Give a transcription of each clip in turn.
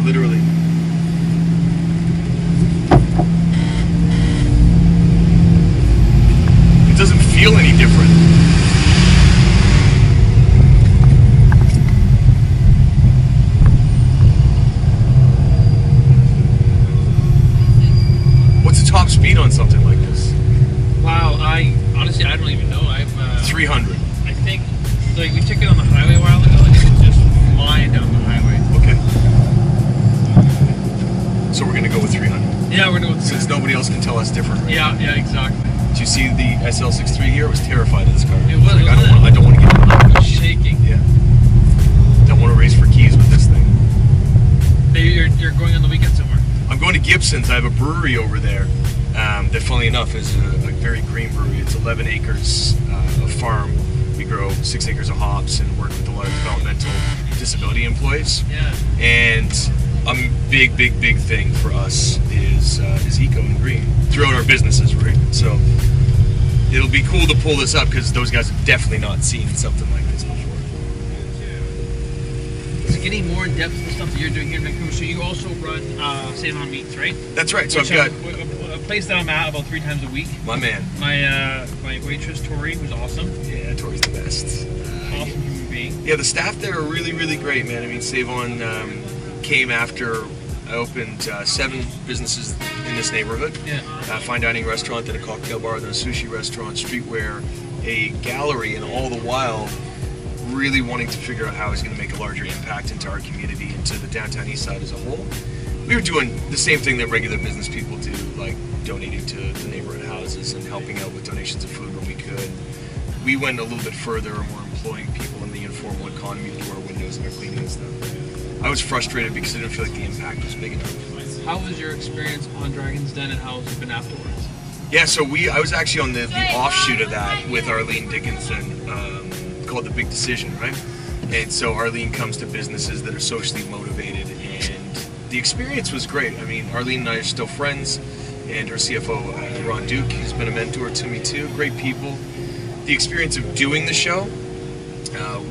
literally. It doesn't feel any different. What's the top speed on something like this? Wow, honestly I don't even know. I've 300. I think like we took it on the highway a while ago and it was just flying down the highway. Okay. So we're gonna go with 300. Yeah, we're gonna go with 300. Since nobody else can tell us different. Right? Yeah, exactly. Did you see the SL63 here? I was terrified of this car. It was. Like, I don't want to get it. It was shaking. Yeah. Don't want to race for keys with this thing. Maybe you're going on the weekend somewhere. I'm going to Gibson's. I have a brewery over there that, funnily enough, is a very green brewery. It's 11 acres of farm. We grow 6 acres of hops and work with a lot of developmental disability employees. Yeah. And a big thing for us is eco and green throughout our businesses, right? So it'll be cool to pull this up because those guys have definitely not seen something like this before. So getting more in depth with the stuff that you're doing here in Vancouver. So you also run Save On Meats, right? That's right. So Which I've got a place that I'm at about 3 times a week. my man. My waitress Tori was awesome. Yeah, Tori's the best. Awesome human being. Yeah, the staff there are really great, man. I mean, Save On came after I opened 7 businesses in this neighborhood. Yeah. A fine dining restaurant, then a cocktail bar, then a sushi restaurant, streetwear, a gallery, and all the while really wanting to figure out how I was going to make a larger impact into our community and to the downtown east side as a whole. We were doing the same thing that regular business people do, like donating to the neighborhood houses and helping out with donations of food when we could. We went a little bit further and were employing people in the informal economy to do our windows and our cleaning and stuff. I was frustrated because I didn't feel like the impact was big enough. How was your experience on Dragon's Den and how has it been afterwards? Yeah, so I was actually on the offshoot of that with Arlene Dickinson, called The Big Decision, right? And so Arlene comes to businesses that are socially motivated, and the experience was great. I mean, Arlene and I are still friends, and her CFO, Ron Duke, he's been a mentor to me too. Great people. The experience of doing the show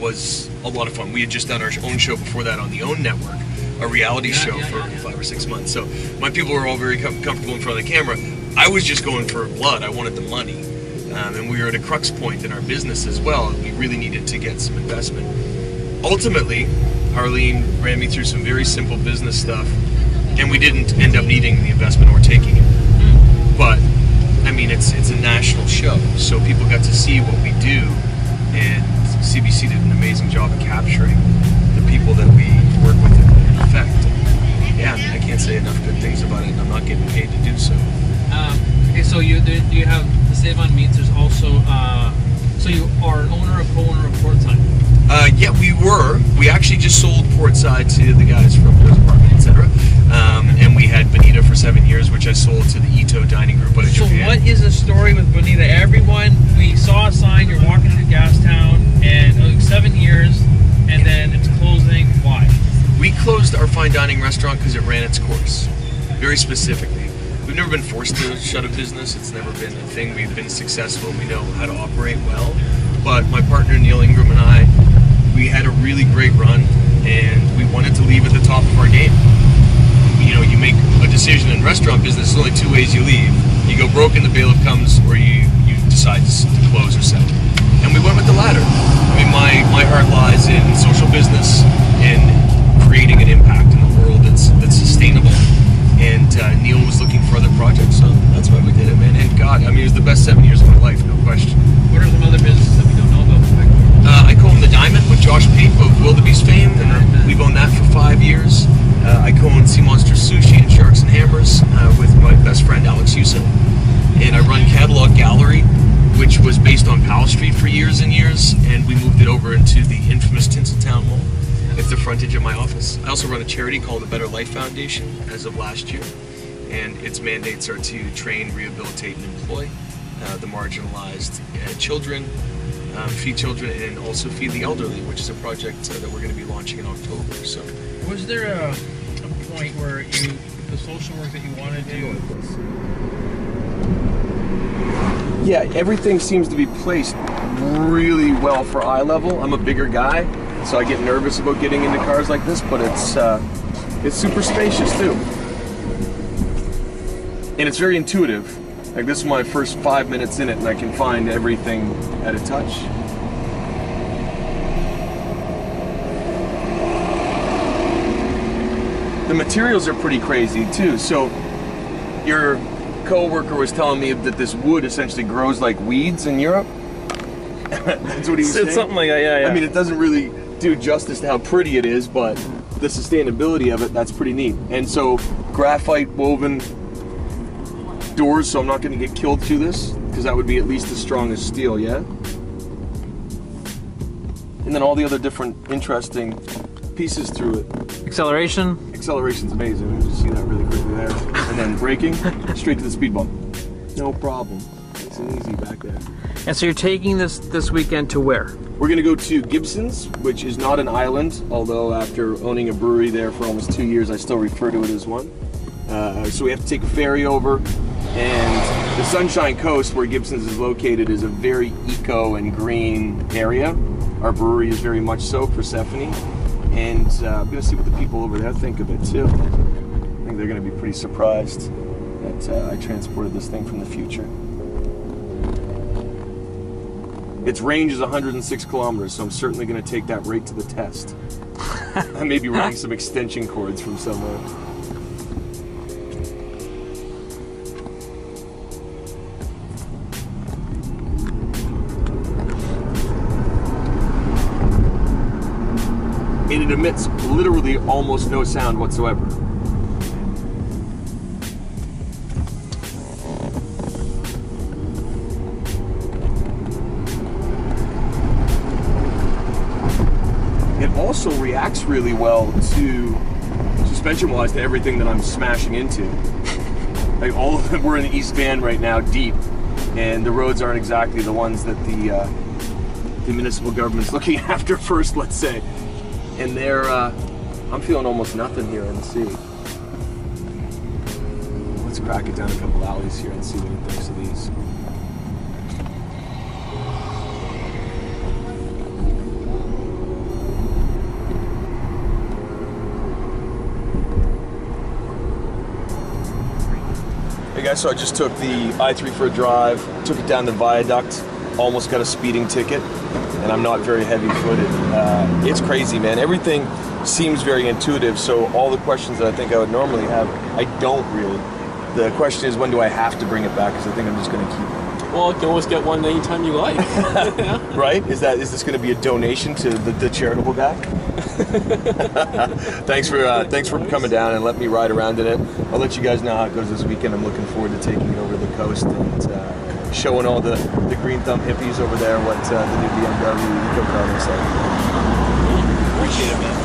was a lot of fun. We had just done our own show before that on the OWN network, a reality show for 5 or 6 months. So my people were all very comfortable in front of the camera. I was just going for blood. I wanted the money. And we were at a crux point in our business as well. We really needed to get some investment. Ultimately, Arlene ran me through some very simple business stuff, and we didn't end up needing the investment or taking it. But, I mean, it's a national show, so people got to see what we do, and CBC did an amazing job of capturing the people that we work with in effect. Yeah, I mean, I can't say enough good things about it, and I'm not getting paid to do so. Okay, so do you have the Save On Meats? There's also, so you are an owner, a co-owner of Portside? Yeah, we were. We actually just sold Portside to the guys from Joe's Apartment, etc. And we had Bonita for 7 years, which I sold to the Ito Dining Group out of Japan. So what is the story with Bonita? We saw a sign, you're walking through Gastown, and 7 years, and then it's closing. Why? We closed our fine dining restaurant because it ran its course, very specifically. We've never been forced to shut a business. It's never been a thing. We've been successful. We know how to operate well. But my partner Neil Ingram and I, we had a really great run, and we wanted to leave at the top of our game. You know, you make a decision in restaurant business, there's only 2 ways you leave. You go broke and the bailiff comes, or you decide to close or sell. And we went with the latter. I mean, my heart lies in social business and creating an impact in the world that's sustainable. And Neil was looking for other projects, so that's why we did it, man. And God, I mean, it was the best 7 years of my life, no question. What are some other businesses that we don't know about? I co-own The Diamond with Josh Pape of Wildebeest fame, and we've owned that for 5 years. I co-own Sea Monster Sushi and Sharks and Hammers with my best friend Alex Yusa. And I run Catalog Gallery, which was based on Powell Street for years and years, and we moved it over into the infamous Tinseltown Mall. It's the frontage of my office. I also run a charity called the Better Life Foundation as of last year, and its mandates are to train, rehabilitate, and employ the marginalized children, feed children, and also feed the elderly, which is a project that we're going to be launching in October. So, was there a point where the social work that you want to do? Yeah, everything seems to be placed really well for eye level. I'm a bigger guy, so I get nervous about getting into cars like this, but it's It's super spacious too. And it's very intuitive. Like this is my first 5 minutes in it and I can find everything at a touch. The materials are pretty crazy too. So your co-worker was telling me that this wood essentially grows like weeds in Europe. That's what he was saying. It's something like that, yeah. I mean, it doesn't really do justice to how pretty it is, but the sustainability of it, that's pretty neat. And so graphite woven doors, so I'm not going to get killed through this, because that would be at least as strong as steel, yeah? And then all the other different interesting pieces through it. Acceleration? Acceleration's amazing. We'll just see that really quickly there. And then braking, straight to the speed bump. No problem. It's an easy back there. And so you're taking this weekend to where? We're gonna go to Gibson's, which is not an island, although after owning a brewery there for almost 2 years, I still refer to it as one. So we have to take a ferry over, and the Sunshine Coast, where Gibson's is located, is a very eco and green area. Our brewery is very much so, Persephone. And I'm gonna see what the people over there think of it too. I think they're gonna be pretty surprised that I transported this thing from the future. Its range is 106 kilometers, so I'm certainly gonna take that right to the test. I may be running some extension cords from somewhere. And it emits literally almost no sound whatsoever. It also reacts really well to, suspension-wise, to everything that I'm smashing into. Like all of them, we're in the East Van right now, deep, and the roads aren't exactly the ones that the municipal government's looking after first, let's say. And they're, I'm feeling almost nothing here in the sea. Let's crack it down a couple alleys here and see what it thinks of these. Hey guys, so I just took the I-3 for a drive, took it down the viaduct, almost got a speeding ticket, and I'm not very heavy-footed. It's crazy, man. Everything seems very intuitive, so all the questions that I think I would normally have, I don't really. The question is, when do I have to bring it back? Because I think I'm just going to keep it. Well, you can always get one anytime you like. Right? Is this going to be a donation to the charitable guy? Thanks for coming down and letting me ride around in it. I'll let you guys know how it goes this weekend. I'm looking forward to taking it over the coast and showing all the green thumb hippies over there what the new BMW eco car looks like. Appreciate it, man.